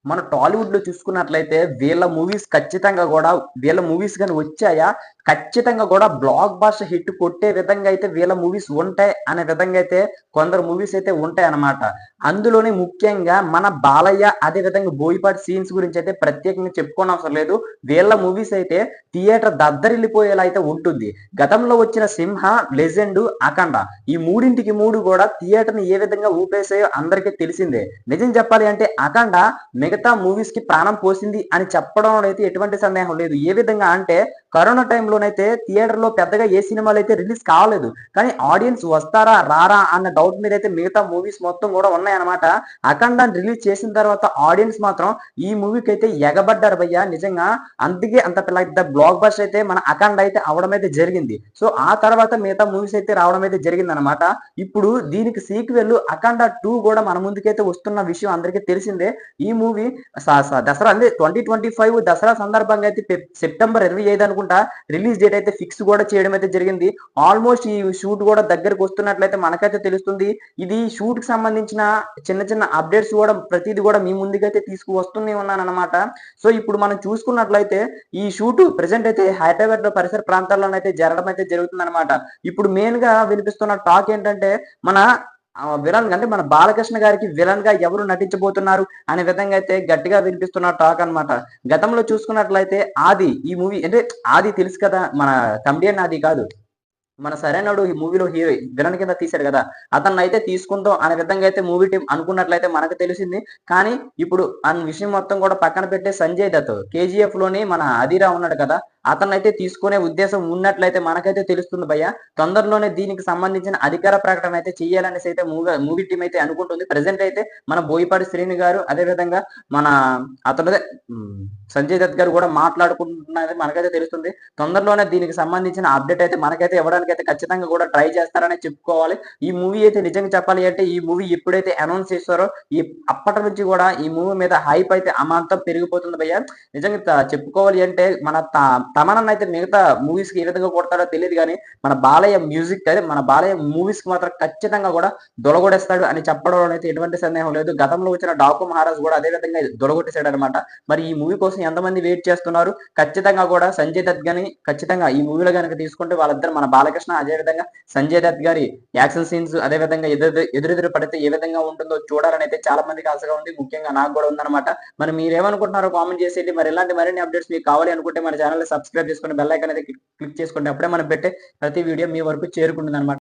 మన టాలీవుడ్‌లో చూసుకున్నట్లయితే వీళ్ళ మూవీస్ గాని వచ్చాయా, ఖచ్చితంగా కూడా బ్లాక్ బస్టర్ హిట్ కొట్టే విధంగా అయితే వీళ్ళ మూవీస్ ఉంటాయి అనే విధంగా అయితే కొందరు మూవీస్ అయితే ఉంటాయన్నమాట. అందులోనే ముఖ్యంగా మన బాలయ్య అదే విధంగా బోయపాటి సీన్స్ గురించి అయితే ప్రత్యేకంగా చెప్పుకోనవసరం లేదు. వీళ్ళ మూవీస్ అయితే థియేటర్ దద్దరిల్లిపోయేలా అయితే ఉంటుంది. గతంలో వచ్చిన 'సింహ', 'లెజెండ్', 'అఖండ' ఈ మూడింటికి మూడు కూడా థియేటర్‌ని ఏ విధంగా ఊపేసాయో అందరికీ తెలిసిందే. నిజం చెప్పాలి అంటే 'అఖండ' మిగతా మూవీస్ కి ప్రాణం పోసింది అని చెప్పడంలో అయితే ఎటువంటి సందేహం లేదు. ఏ విధంగా అంటే కరోనా టైంలోనైతే థియేటర్‌లో పెద్దగా ఏ సినిమాలైతే రిలీజ్ కాలేదు. కానీ ఆడియన్స్ వస్తారా? రారా? అన్న డౌట్ మీదైతే మిగతా మూవీస్ మొత్తం కూడా ఉన్నాయన్నమాట. 'అఖండా'ని రిలీజ్ చేసిన తర్వాత ఆడియన్స్ మాత్రం ఈ మూవీకైతే ఎగబడ్డారు భయ్యా నిజంగా. అందుకే అంత పెద్ద బ్లాక్ బస్టర్ అయితే మన 'అఖండ' అయితే అవ్వడం అయితే జరిగింది. సో ఆ తర్వాత మిగతా మూవీస్ అయితే రావడం అయితే జరిగిందన్నమాట. ఇప్పుడు దీనికి సీక్వెల్ 'అఖండ 2' కూడా మన ముందుకైతే వస్తున్న విషయం అందరికీ తెలిసిందే. ఈ మూవీ స స దసరా అంటే 2025 దసరా సందర్భంగా అయితే సెప్టెంబర్ 25 అనుకుంటా రిలీజ్ డేట్ అయితే ఫిక్స్ కూడా చేయడం అయితే జరిగింది. ఆల్మోస్ట్ ఈ షూట్ కూడా దగ్గరికి వస్తున్నట్లయితే మనకైతే తెలుస్తుంది. ఇది షూట్‌కి సంబంధించిన చిన్న చిన్న అప్డేట్స్ కూడా ప్రతీది కూడా మీ ముందుకైతే తీసుకువస్తూనే ఉన్నానన్నమాట. సో ఇప్పుడు మనం చూసుకున్నట్లయితే ఈ షూట్ ప్రెజెంట్ అయితే హైదరాబాద్‌లో పరిసర ప్రాంతాల్లోనైతే జరగడం అయితే జరుగుతుందన్నమాట. ఇప్పుడు మెయిన్‌గా వినిపిస్తున్న టాక్ ఏంటంటే మన విలన్ అంటే మన బాలకృష్ణ గారికి విలన్ గా ఎవరు నటించబోతున్నారు అనే విధంగా అయితే గట్టిగా వినిపిస్తున్న టాక్ అన్నమాట. గతంలో చూసుకున్నట్లయితే 'ఆది' ఈ మూవీ అంటే 'ఆది' తెలుసు కదా! మన కమెడియన్ 'ఆది' కాదు. మన 'సరైనోడు' ఈ మూవీలో హీరో విలన్ కింద తీశాడు గదా! అతన్నయితే తీసుకుందాం అనే విధంగా అయితే మూవీ టీమ్ అనుకున్నట్లయితే మనకు తెలిసింది. కానీ ఇప్పుడు విషయం మొత్తం కూడా పక్కన పెట్టే 'సంజయ్ దత్' 'కేజీఎఫ్‌లోని మన 'అదిరా' ఉన్నాడు కదా! అతన్నయితే తీసుకునే ఉద్దేశం ఉన్నట్లయితే మనకైతే తెలుస్తుంది భయ్యా. తొందరలోనే దీనికి సంబంధించిన అధికార ప్రకటన అయితే చేయాలనేసి అయితే మూవీ టీమ్ అయితే అనుకుంటుంది. ప్రెజెంట్ అయితే మన బోయపాటి శ్రీను గారు అదే విధంగా మన అతనిదే హ్మ్. సంజయ్ దత్ గారు కూడా మాట్లాడుకుంటున్నది మనకైతే తెలుస్తుంది. తొందరలోనే దీనికి సంబంధించిన అప్డేట్ అయితే మనకైతే ఇవ్వడానికైతే ఖచ్చితంగా కూడా ట్రై చేస్తారనే చెప్పుకోవాలి. ఈ మూవీ అయితే నిజంగా చెప్పాలి అంటే ఈ మూవీ ఎప్పుడైతే అనౌన్స్ చేసారో అప్పటి నుంచి కూడా ఈ మూవీ మీద హైప్ అయితే అమాంతం పెరిగిపోతుంది భయ్యా. నిజంగా చెప్పుకోవాలి అంటే మన తమనన్న అయితే మిగతా మూవీస్‌కి ఏ విధంగా కొడతాడో తెలీదు గానీ, మన బాలయ్య మ్యూజిక్ అదే మన బాలయ్య మూవీస్‌కి మాత్రం ఖచ్చితంగా కూడా దొలగొడేస్తాడు అని చెప్పడంలో అయితే ఎటువంటి సందేహం లేదు. గతంలో వచ్చిన 'డాకు మహారాజ్' కూడా అదే విధంగా దొలగొట్టేసాడన్నమాట. మరి ఈ మూవీ కోసం ఎంతమంది వెయిట్ చేస్తున్నారు? ఖచ్చితంగా కూడా సంజయ్ దత్ గాని ఖచ్చితంగా ఈ మూవీలో గనుక తీసుకుంటే వాళ్ళిద్దరు మన బాలకృష్ణ అదే విధంగా సంజయ్ దత్ గారి యాక్షన్ సీన్స్ అదే విధంగా ఎదురెదురు పడితే ఏ విధంగా ఉంటుందో చూడాలని అయితే చాలా మందికి ఆశగా ఉంది. ముఖ్యంగా నాకు కూడా ఉందన్నమాట. మరి మీరేమనుకుంటున్నారో కామెంట్ చేసేయండి. మరి ఇలాంటి మరిన్ని అప్డేట్స్ మీకు కావాలి అనుకుంటే మన ఛానెల్‌ని సబ్స్క్రైబ్ చేసుకొని బెల్ ఐకాన్ అయితే క్లిక్ చేసుకోండి. అప్పుడే మనం పెట్టే ప్రతి వీడియో మీ వరకు చేరుకుంటుందన్నమాట.